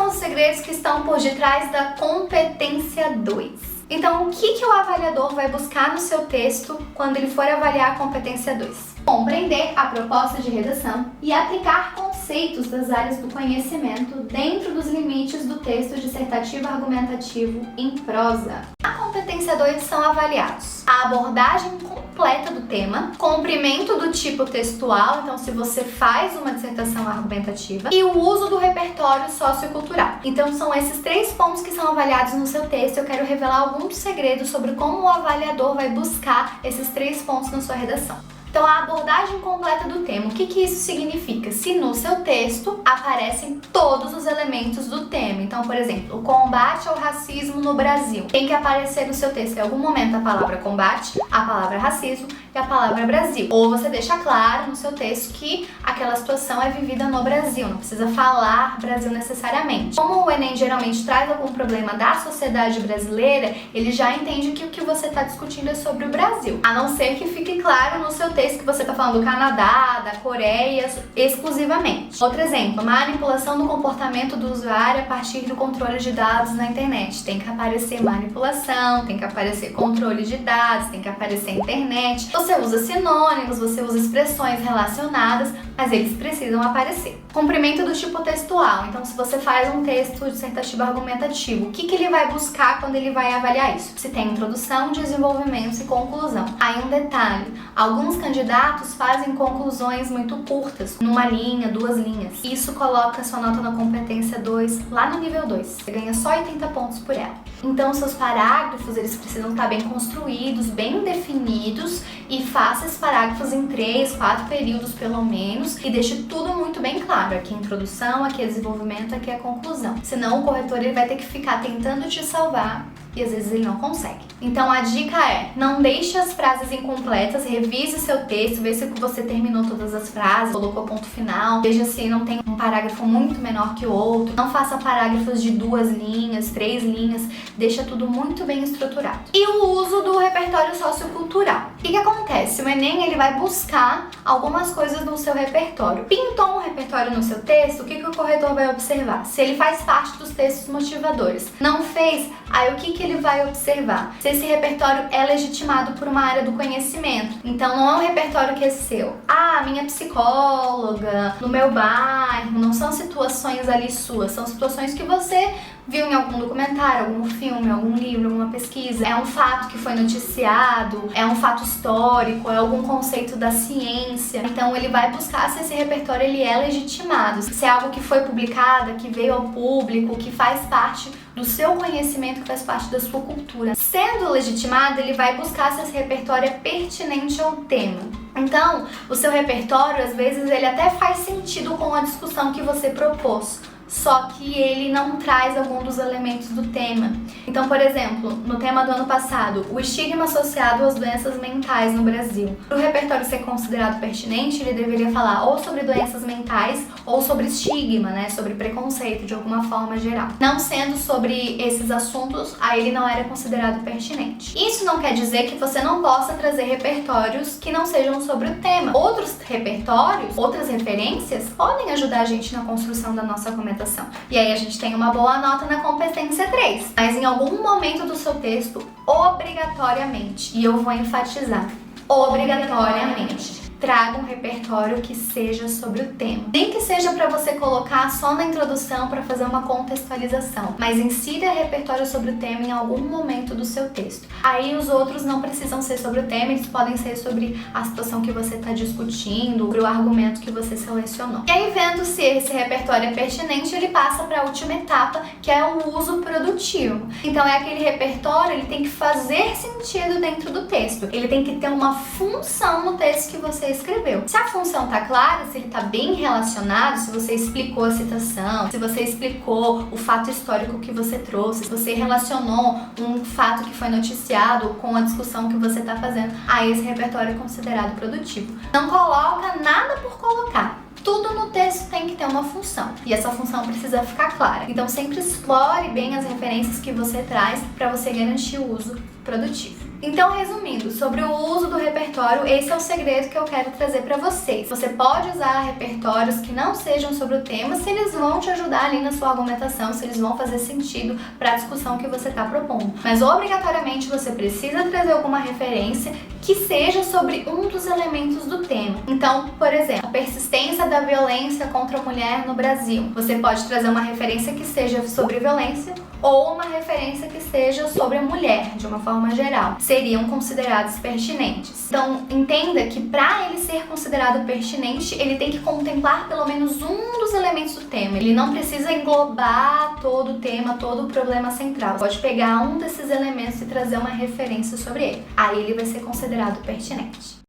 são os segredos que estão por detrás da competência 2? Então, o que o avaliador vai buscar no seu texto quando ele for avaliar a competência 2? Compreender a proposta de redação e aplicar conceitos das áreas do conhecimento dentro dos limites do texto dissertativo argumentativo em prosa. A competência 2 são avaliados a abordagem completa do tema, comprimento do tipo textual, então se você faz uma dissertação argumentativa, e o uso do repertório sociocultural. Então são esses 3 pontos que são avaliados no seu texto. Eu quero revelar alguns segredos sobre como o avaliador vai buscar esses 3 pontos na sua redação. Então, a abordagem completa do tema. O que isso significa? Se no seu texto aparecem todos os elementos do tema. Então, por exemplo, o combate ao racismo no Brasil. Tem que aparecer no seu texto em algum momento a palavra combate, a palavra racismo e a palavra Brasil. Ou você deixa claro no seu texto que aquela situação é vivida no Brasil. Não precisa falar Brasil necessariamente. Como o Enem geralmente traz algum problema da sociedade brasileira, ele já entende que o que você está discutindo é sobre o Brasil. A não ser que fique claro no seu texto que você está falando do Canadá, da Coreia, exclusivamente. Outro exemplo, manipulação do comportamento do usuário a partir do controle de dados na internet. Tem que aparecer manipulação, tem que aparecer controle de dados, tem que aparecer internet. Você usa sinônimos, você usa expressões relacionadas, mas eles precisam aparecer. Comprimento do tipo textual. Então, se você faz um texto dissertativo argumentativo, o que ele vai buscar quando ele vai avaliar isso? Se tem introdução, desenvolvimento e conclusão. Aí um detalhe, alguns candidatos fazem conclusões muito curtas, numa linha, 2 linhas. Isso coloca sua nota na competência 2 lá no nível 2. Você ganha só 80 pontos por ela. Então, seus parágrafos, eles precisam estar bem construídos, bem definidos, e faça esses parágrafos em 3, 4 períodos pelo menos, e deixe tudo muito bem claro. Aqui é introdução, aqui é desenvolvimento, aqui é conclusão. Senão o corretor ele vai ter que ficar tentando te salvar e às vezes ele não consegue. Então a dica é, não deixe as frases incompletas, revise o seu texto, veja se você terminou todas as frases, colocou ponto final, veja se não tem um parágrafo muito menor que o outro, não faça parágrafos de 2 linhas, 3 linhas, deixa tudo muito bem estruturado. E o uso do repertório sociocultural. O que acontece? O Enem ele vai buscar algumas coisas no seu repertório. Pintou um repertório no seu texto, o que o corretor vai observar? Se ele faz parte dos textos motivadores. Não fez? Aí o que ele vai observar? Se esse repertório é legitimado por uma área do conhecimento. Então não é um repertório que é seu. Ah, minha psicóloga, no meu bairro, não são situações ali suas, são situações que você viu em algum documentário, algum filme, algum livro, alguma pesquisa. É um fato que foi noticiado, é um fato histórico, é algum conceito da ciência. Então ele vai buscar se esse repertório ele é legitimado, se é algo que foi publicado, que veio ao público, que faz parte do seu conhecimento, que faz parte da sua cultura. Sendo legitimado, ele vai buscar se esse repertório é pertinente ao tema. Então, o seu repertório, às vezes, ele até faz sentido com a discussão que você propôs, só que ele não traz algum dos elementos do tema. Então, por exemplo, no tema do ano passado, o estigma associado às doenças mentais no Brasil. Para o repertório ser considerado pertinente, ele deveria falar ou sobre doenças mentais ou sobre estigma, né? Sobre preconceito de alguma forma geral. Não sendo sobre esses assuntos, aí ele não era considerado pertinente. Isso não quer dizer que você não possa trazer repertórios que não sejam sobre o tema. Outros repertórios, outras referências podem ajudar a gente na construção da nossa argumentação. E aí a gente tem uma boa nota na competência 3. Mas em algum momento do seu texto, obrigatoriamente, e eu vou enfatizar, obrigatoriamente, traga um repertório que seja sobre o tema. Nem que seja para você colocar só na introdução para fazer uma contextualização, mas insira repertório sobre o tema em algum momento do seu texto. Aí os outros não precisam ser sobre o tema, eles podem ser sobre a situação que você está discutindo, sobre o argumento que você selecionou. E aí, vendo se esse repertório é pertinente, ele passa para a última etapa, que é o uso produtivo. Então é aquele repertório, ele tem que fazer sentido dentro do texto. Ele tem que ter uma função no texto que você escreveu. Se a função tá clara, se ele tá bem relacionado, se você explicou a citação, se você explicou o fato histórico que você trouxe, se você relacionou um fato que foi noticiado com a discussão que você tá fazendo, aí esse repertório é considerado produtivo. Não coloca nada por colocar. Tudo no texto tem que ter uma função, e essa função precisa ficar clara. Então sempre explore bem as referências que você traz para você garantir o uso produtivo. Então, resumindo, sobre o uso do repertório, esse é o segredo que eu quero trazer para vocês. Você pode usar repertórios que não sejam sobre o tema se eles vão te ajudar ali na sua argumentação, se eles vão fazer sentido para a discussão que você está propondo. Mas obrigatoriamente você precisa trazer alguma referência que seja sobre um dos elementos do tema. Então, por exemplo, a persistência da violência contra a mulher no Brasil. Você pode trazer uma referência que seja sobre violência ou uma referência que seja sobre a mulher, de uma forma geral. Seriam considerados pertinentes. Então, entenda que para ele ser considerado pertinente, ele tem que contemplar pelo menos um dos elementos do tema. Ele não precisa englobar todo o tema, todo o problema central. Pode pegar um desses elementos e trazer uma referência sobre ele. Aí ele vai ser considerado pertinente.